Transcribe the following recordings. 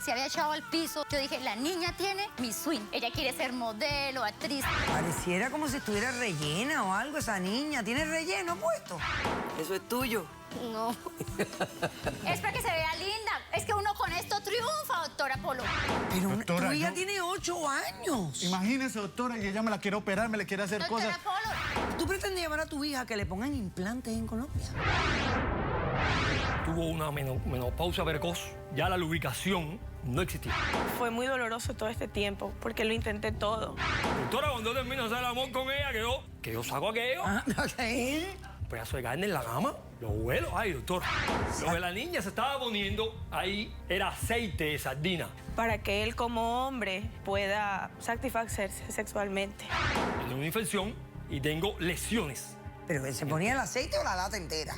se había echado al piso. Yo dije, la niña tiene mi swing. Ella quiere ser modelo, actriz. Pareciera como si estuviera rellena o algo esa niña. ¿Tiene relleno puesto? Eso es tuyo. No. Es para que se vea linda. Es que uno con esto triunfa, doctora Polo. Pero Doctora, tu hija yo- tiene 8 años. Imagínese, doctora, y ella me la quiere operar, me le quiere hacer Doctora cosas. Polo. ¿Tú pretendes llevar a tu hija a que le pongan implantes en Colombia? Tuvo una menopausia precoz, ya la lubricación no existía. Fue muy doloroso todo este tiempo porque lo intenté todo. Doctora, cuando termino de hacer el amor con ella, que yo saco aquello, Ah, ok. pedazo de carne en la cama, lo huelo. Ay, doctor, lo que la niña se estaba poniendo ahí era aceite de sardina. Para que él como hombre pueda satisfacerse sexualmente. Tengo una infección y tengo lesiones. ¿Pero se ponía el aceite o la lata entera?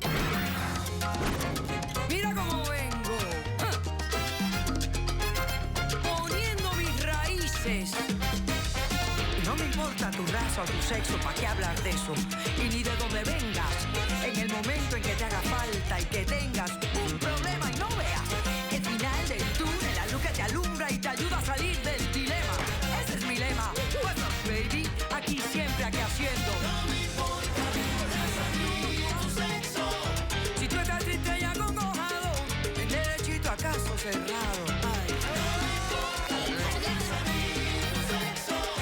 Mira cómo vengo. Poniendo mis raíces. Y no me importa tu raza o tu sexo, ¿para qué hablar de eso? Y ni de dónde vengas. En el momento en que te haga falta y que tengas un problema y no veas el final del túnel, la luz que te alumbra y te ayuda a salir del dilema. Ese es mi lema. What's up, baby? Aquí siempre, aquí haciendo. Si tú estás triste y acongojado, en derechito a caso cerrado. Ay.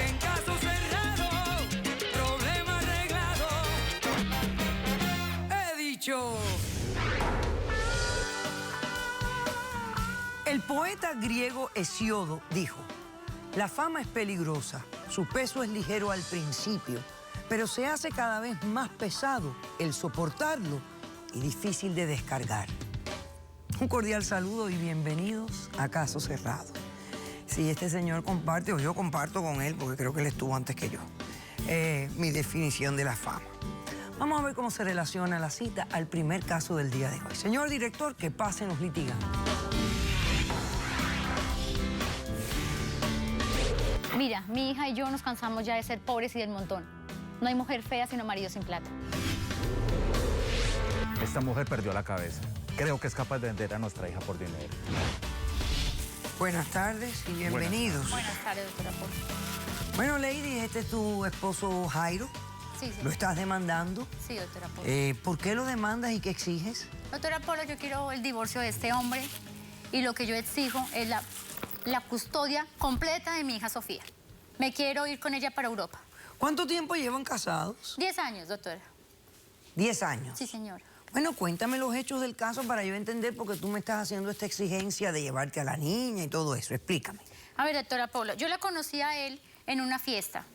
En caso cerrado, problema arreglado. He dicho. El poeta griego Hesiodo dijo: la fama es peligrosa, su peso es ligero al principio, pero se hace cada vez más pesado el soportarlo y difícil de descargar. Un cordial saludo y bienvenidos a Caso Cerrado. Si este señor comparte, o yo comparto con él, porque creo que él estuvo antes que yo, mi definición de la fama. Vamos a ver cómo se relaciona la cita al primer caso del día de hoy. Señor director, que pasen los litigantes. Mira, mi hija y yo nos cansamos ya de ser pobres y del montón. No hay mujer fea sino marido sin plata. Esta mujer perdió la cabeza. Creo que es capaz de vender a nuestra hija por dinero. Buenas tardes y bienvenidos. Buenas tardes, doctora Polo. Bueno, Lady, este es tu esposo Jairo. Sí, sí. ¿Lo estás demandando? Sí, doctora Polo. ¿Por qué lo demandas y qué exiges? Doctora Polo, yo quiero el divorcio de este hombre y lo que yo exijo es la custodia completa de mi hija Sofía. Me quiero ir con ella para Europa. ¿Cuánto tiempo llevan casados? 10 años, doctora. 10 años. Sí, señora. Bueno, cuéntame los hechos del caso para yo entender por qué tú me estás haciendo esta exigencia de llevarte a la niña y todo eso. Explícame. A ver, doctora Polo, yo la conocí a él en una fiesta.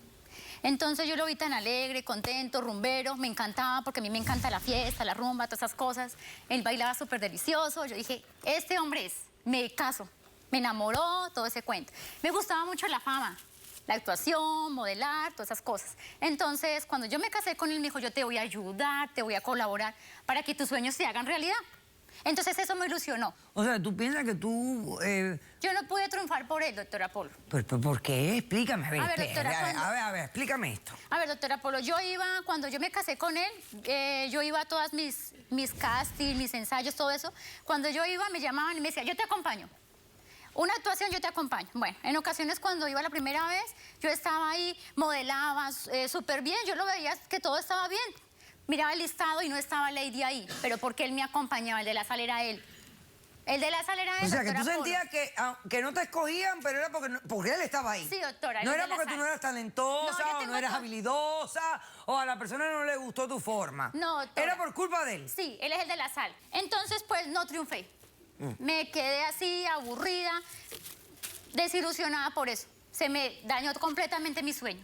Entonces yo lo vi tan alegre, contento, rumbero, me encantaba porque a mí me encanta la fiesta, la rumba, todas esas cosas. Él bailaba súper delicioso. Yo dije, este hombre es, me caso. Me enamoró, todo ese cuento. Me gustaba mucho la fama, la actuación, modelar, todas esas cosas. Entonces, cuando yo me casé con él, me dijo, yo te voy a ayudar, te voy a colaborar para que tus sueños se hagan realidad. Entonces, eso me ilusionó. O sea, ¿tú piensas que tú... Yo no pude triunfar por él, doctora Polo. ¿Por qué? Explícame. A ver, A ver, doctora, ¿cuándo? a ver, explícame esto. A ver, doctora Polo, cuando yo me casé con él, yo iba a todas mis castings, mis ensayos, todo eso. Cuando yo iba, me llamaban y me decían, yo te acompaño. Una actuación yo te acompaño. Bueno, en ocasiones cuando iba la primera vez, yo estaba ahí, modelaba súper bien, yo lo veía que todo estaba bien. Miraba el listado y no estaba Lady ahí, pero porque él me acompañaba, el de la sala era él. El de la sala era él, O sea, que tú doctora Polo. sentías que no te escogían, pero era porque él estaba ahí. Sí, doctora. No el era de la porque tú sala. no eras talentosa, No, yo o tengo no eras todo. habilidosa, o a la persona no le gustó tu forma. No, doctora. Era por culpa de él. Sí, él es el de la sala. Entonces, pues, no triunfé. Me quedé así, aburrida, desilusionada por eso. Se me dañó completamente mi sueño.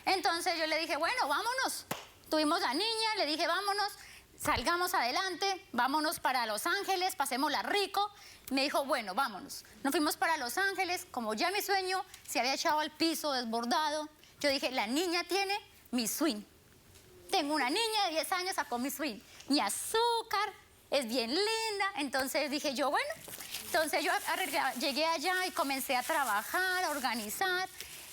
Entonces, yo le dije, bueno, vámonos. Tuvimos la niña, le dije, vámonos, salgamos adelante, vámonos para Los Ángeles, pasémosla rico. Me dijo, bueno, vámonos. Nos fuimos para Los Ángeles, como ya mi sueño se había echado al piso desbordado. Yo dije, la niña tiene mi swing. Tengo una niña de 10 años, sacó mi swing. Mi azúcar, es bien linda. Entonces dije yo, bueno, entonces yo llegué allá y comencé a trabajar, a organizar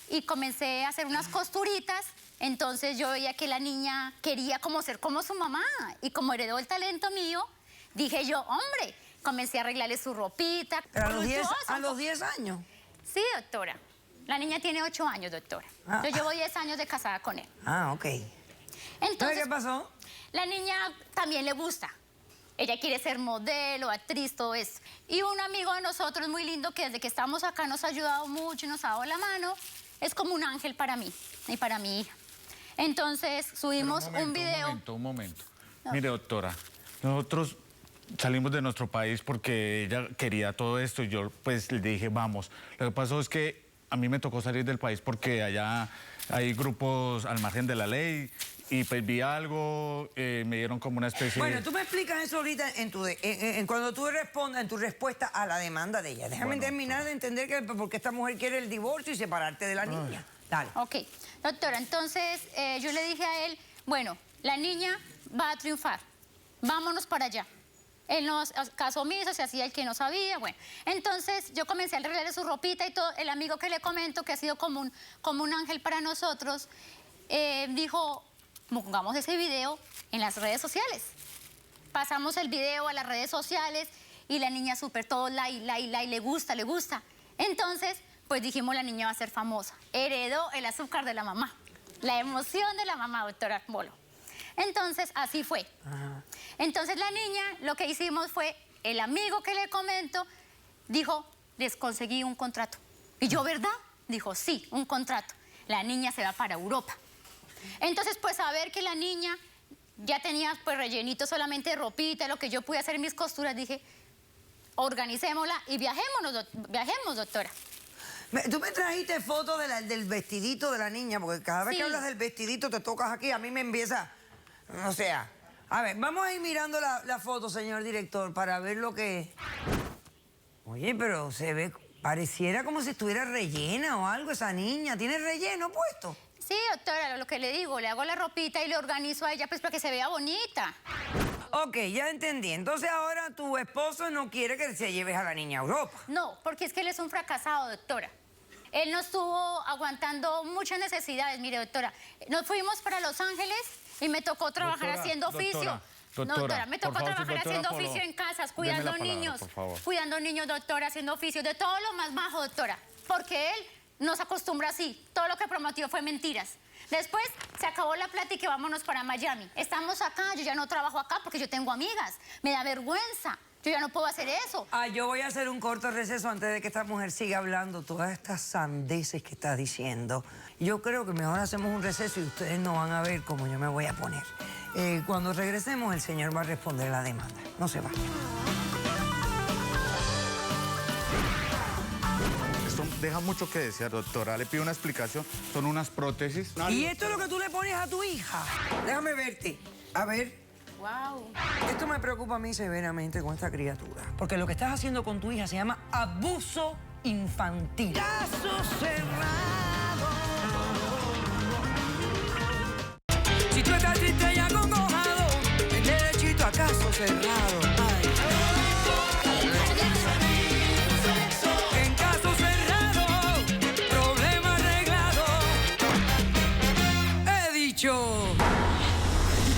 y comencé a hacer unas costuritas. Entonces yo veía que la niña quería como ser como su mamá y como heredó el talento mío, dije yo, hombre, comencé a arreglarle su ropita. Pero a los Voluptuosa. 10 años. Sí, doctora. La niña tiene 8 años, doctora. Ah. Yo llevo 10 años de casada con él. Ah, ok. Entonces, ¿Qué pasó? la niña también le gusta. Ella quiere ser modelo, actriz, todo eso. Y un amigo de nosotros muy lindo que desde que estamos acá nos ha ayudado mucho y nos ha dado la mano, es como un ángel para mí y para mi hija. Entonces subimos un video. Un momento. Mire, doctora, nosotros salimos de nuestro país porque ella quería todo esto y yo pues le dije, vamos. Lo que pasó es que a mí me tocó salir del país porque allá hay grupos al margen de la ley y pues vi algo, me dieron como una especie Bueno, de... tú me explicas eso ahorita cuando tú respondas en tu respuesta a la demanda de ella. Déjame terminar de entender que porque esta mujer quiere el divorcio y separarte de la niña. Dale. Ok, doctora, entonces yo le dije a él, bueno, la niña va a triunfar, vámonos para allá. Él nos casó omiso, se hacía el que no sabía, bueno. Entonces yo comencé a arreglarle su ropita y todo. El amigo que le comento, que ha sido como un ángel para nosotros, dijo, pongamos ese video en las redes sociales. Pasamos el video a las redes sociales y la niña súper todo like, le gusta. Entonces, pues dijimos, la niña va a ser famosa. Heredó el azúcar de la mamá, la emoción de la mamá, doctora Bolo. Entonces, así fue. Ajá. Entonces, la niña, lo que hicimos fue, el amigo que le comento, dijo, les conseguí un contrato. Y yo, ¿verdad? Dijo, sí, un contrato. La niña se va para Europa. Entonces, pues, a ver que la niña ya tenía, pues, rellenito solamente de ropita, lo que yo pude hacer en mis costuras, dije, organicémosla y viajemos, doctora. Tú me trajiste fotos del vestidito de la niña, porque cada vez Sí. que hablas del vestidito te tocas aquí, a mí me empieza... O sea, a ver, vamos a ir mirando la foto, señor director, para ver lo que... Oye, pero se ve, pareciera como si estuviera rellena o algo esa niña. ¿Tiene relleno puesto? Sí, doctora, lo que le digo, le hago la ropita y le organizo a ella, pues, para que se vea bonita. Ok, ya entendí. Entonces ahora tu esposo no quiere que se lleves a la niña a Europa. No, porque es que él es un fracasado, doctora. Él no estuvo aguantando muchas necesidades. Mire, doctora, nos fuimos para Los Ángeles y me tocó trabajar Doctora, haciendo oficio. doctora, No, doctora, me por tocó favor, trabajar doctora, haciendo por oficio favor. en casas, Deme cuidando la palabra, niños. por favor. Cuidando niños, doctora, haciendo oficio, de todo lo más bajo, doctora. Porque él nos acostumbra así. Todo lo que prometió fue mentiras. Después se acabó la plata y que vámonos para Miami. Estamos acá, yo ya no trabajo acá porque yo tengo amigas. Me da vergüenza. Yo ya no puedo hacer eso. Ah, yo voy a hacer un corto receso antes de que esta mujer siga hablando todas estas sandeces que está diciendo. Yo creo que mejor hacemos un receso y ustedes no van a ver cómo yo me voy a poner. Cuando regresemos, el señor va a responder la demanda. No se va. Esto deja mucho que desear, doctora. Le pido una explicación. Son unas prótesis. ¿Y esto es lo que tú le pones a tu hija? Déjame verte. A ver. Wow. Esto me preocupa a mí severamente con esta criatura. Porque lo que estás haciendo con tu hija se llama abuso infantil. ¡Caso cerrado!